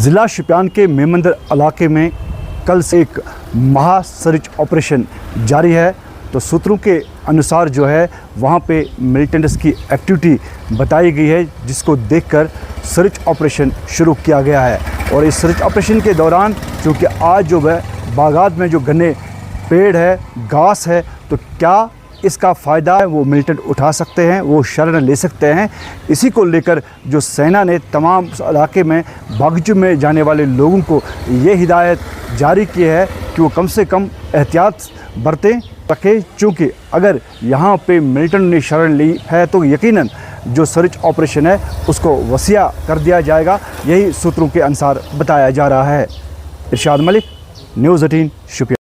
ज़िला शोपियान के मेमंदर इलाके में कल से एक महा सर्च ऑपरेशन जारी है। तो सूत्रों के अनुसार जो है वहाँ पे मिलिटेंट्स की एक्टिविटी बताई गई है, जिसको देखकर सर्च ऑपरेशन शुरू किया गया है। और इस सर्च ऑपरेशन के दौरान चूँकि आज जो है बागात में जो घने पेड़ है, घास है, तो क्या इसका फ़ायदा है वो मिलिटेंट उठा सकते हैं, वो शरण ले सकते हैं। इसी को लेकर जो सेना ने तमाम इलाके में बागीचों में जाने वाले लोगों को ये हिदायत जारी की है कि वो कम से कम एहतियात बरतें रखें, चूँकि अगर यहाँ पे मिलिटेंट ने शरण ली है तो यकीनन जो सर्च ऑपरेशन है उसको वसीया कर दिया जाएगा। यही सूत्रों के अनुसार बताया जा रहा है। इरशाद मलिक, न्यूज़ 18 शोपियान।